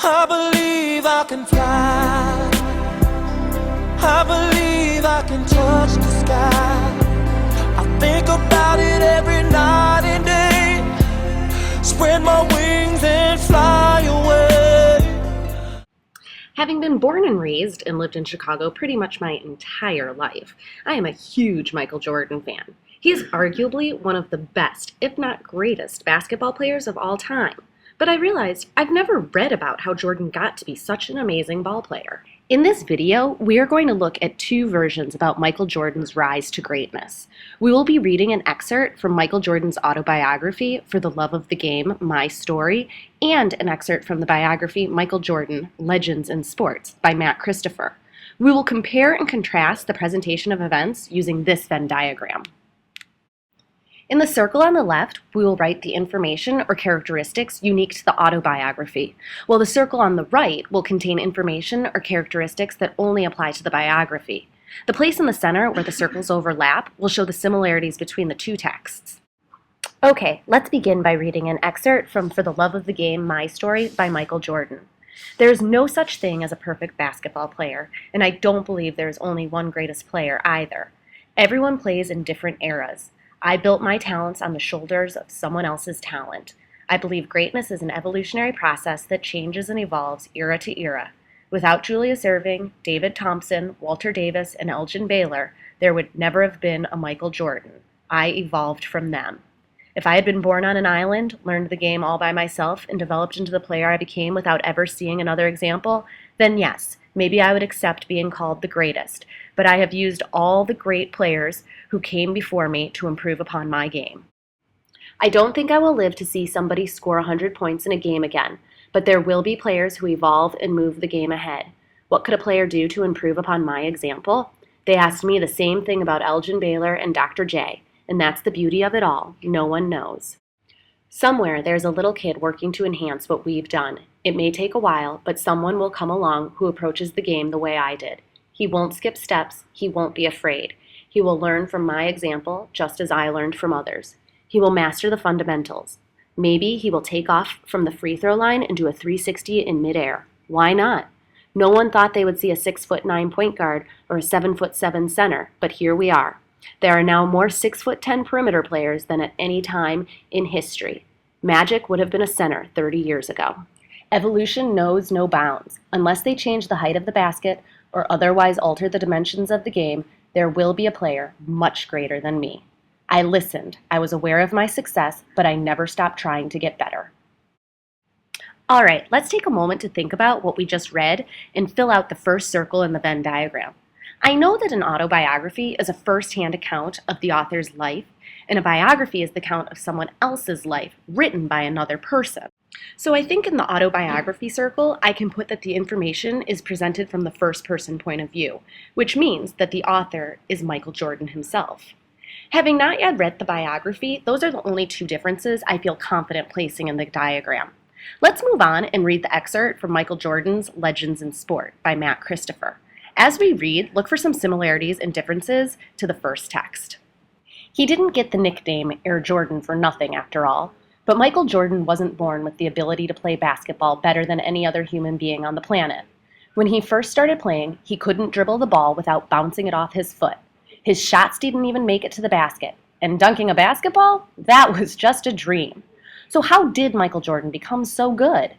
I believe I can fly. I believe I can touch the sky. I think about it every night and day. Spread my wings and fly away. Having been born and raised and lived in Chicago pretty much my entire life, I am a huge Michael Jordan fan. He is arguably one of the best, if not greatest, basketball players of all time. But I realized I've never read about how Jordan got to be such an amazing ball player. In this video, we are going to look at two versions about Michael Jordan's rise to greatness. We will be reading an excerpt from Michael Jordan's autobiography, For the Love of the Game, My Story, and an excerpt from the biography Michael Jordan, Legends in Sports by Matt Christopher. We will compare and contrast the presentation of events using this Venn diagram. In the circle on the left, we will write the information or characteristics unique to the autobiography, while the circle on the right will contain information or characteristics that only apply to the biography. The place in the center where the circles overlap will show the similarities between the two texts. Okay, let's begin by reading an excerpt from For the Love of the Game, My Story by Michael Jordan. There is no such thing as a perfect basketball player, and I don't believe there is only one greatest player either. Everyone plays in different eras. I built my talents on the shoulders of someone else's talent. I believe greatness is an evolutionary process that changes and evolves era to era. Without Julius Erving, David Thompson, Walter Davis, and Elgin Baylor, there would never have been a Michael Jordan. I evolved from them. If I had been born on an island, learned the game all by myself, and developed into the player I became without ever seeing another example, then yes, maybe I would accept being called the greatest, but I have used all the great players who came before me to improve upon my game. I don't think I will live to see somebody score 100 points in a game again, but there will be players who evolve and move the game ahead. What could a player do to improve upon my example? They asked me the same thing about Elgin Baylor and Dr. J, and that's the beauty of it all. No one knows. Somewhere there's a little kid working to enhance what we've done. It may take a while, but someone will come along who approaches the game the way I did. He won't skip steps. He won't be afraid. He will learn from my example, just as I learned from others. He will master the fundamentals. Maybe he will take off from the free throw line and do a 360 in midair. Why not? No one thought they would see a 6'9" point guard or a 7'7" center, but here we are. There are now more 6'10" perimeter players than at any time in history. Magic would have been a center 30 years ago. Evolution knows no bounds. Unless they change the height of the basket or otherwise alter the dimensions of the game, there will be a player much greater than me. I listened. I was aware of my success, but I never stopped trying to get better. All right, let's take a moment to think about what we just read and fill out the first circle in the Venn diagram. I know that an autobiography is a first-hand account of the author's life, and a biography is the account of someone else's life written by another person. So I think in the autobiography circle, I can put that the information is presented from the first-person point of view, which means that the author is Michael Jordan himself. Having not yet read the biography, those are the only two differences I feel confident placing in the diagram. Let's move on and read the excerpt from Michael Jordan's Legends in Sport by Matt Christopher. As we read, look for some similarities and differences to the first text. He didn't get the nickname Air Jordan for nothing, after all. But Michael Jordan wasn't born with the ability to play basketball better than any other human being on the planet. When he first started playing, he couldn't dribble the ball without bouncing it off his foot. His shots didn't even make it to the basket. And dunking a basketball? That was just a dream. So how did Michael Jordan become so good?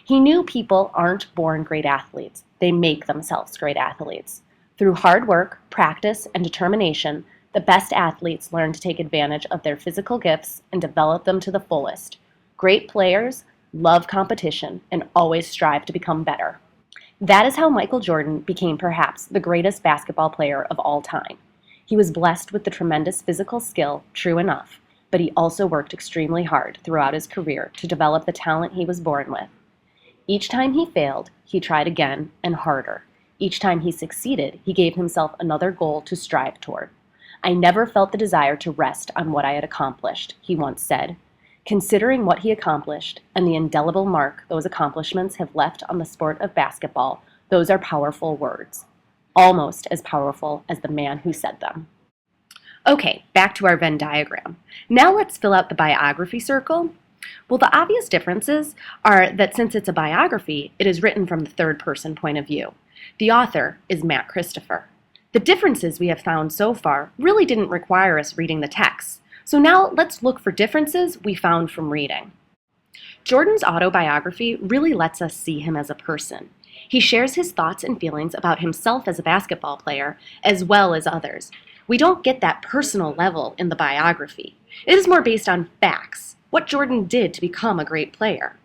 He knew people aren't born great athletes. They make themselves great athletes. Through hard work, practice, and determination, the best athletes learn to take advantage of their physical gifts and develop them to the fullest. Great players love competition and always strive to become better. That is how Michael Jordan became perhaps the greatest basketball player of all time. He was blessed with the tremendous physical skill, true enough, but he also worked extremely hard throughout his career to develop the talent he was born with. Each time he failed, he tried again and harder. Each time he succeeded, he gave himself another goal to strive toward. I never felt the desire to rest on what I had accomplished, he once said. Considering what he accomplished and the indelible mark those accomplishments have left on the sport of basketball, those are powerful words. Almost as powerful as the man who said them. Okay, back to our Venn diagram. Now let's fill out the biography circle. Well, the obvious differences are that since it's a biography, it is written from the third-person point of view. The author is Matt Christopher. The differences we have found so far really didn't require us reading the text. So now let's look for differences we found from reading. Jordan's autobiography really lets us see him as a person. He shares his thoughts and feelings about himself as a basketball player, as well as others. We don't get that personal level in the biography. It is more based on facts, what Jordan did to become a great player.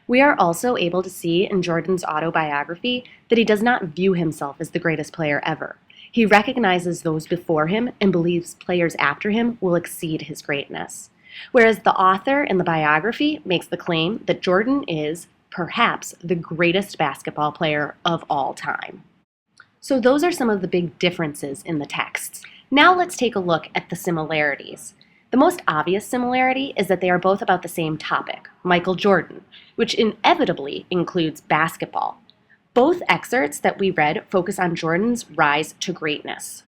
We are also able to see in Jordan's autobiography that he does not view himself as the greatest player ever. He recognizes those before him and believes players after him will exceed his greatness. Whereas the author in the biography makes the claim that Jordan is, perhaps, the greatest basketball player of all time. So those are some of the big differences in the texts. Now let's take a look at the similarities. The most obvious similarity is that they are both about the same topic, Michael Jordan, which inevitably includes basketball. Both excerpts that we read focus on Jordan's rise to greatness.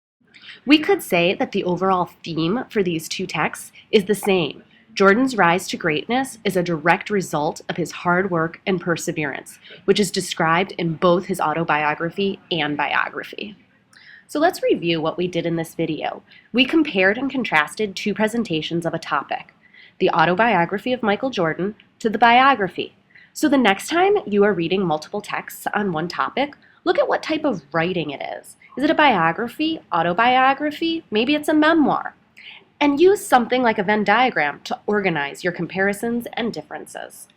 We could say that the overall theme for these two texts is the same. Jordan's rise to greatness is a direct result of his hard work and perseverance, which is described in both his autobiography and biography. So let's review what we did in this video. We compared and contrasted two presentations of a topic, the autobiography of Michael Jordan to the biography. So the next time you are reading multiple texts on one topic, look at what type of writing it is. Is it a biography, autobiography? Maybe it's a memoir. And use something like a Venn diagram to organize your comparisons and differences.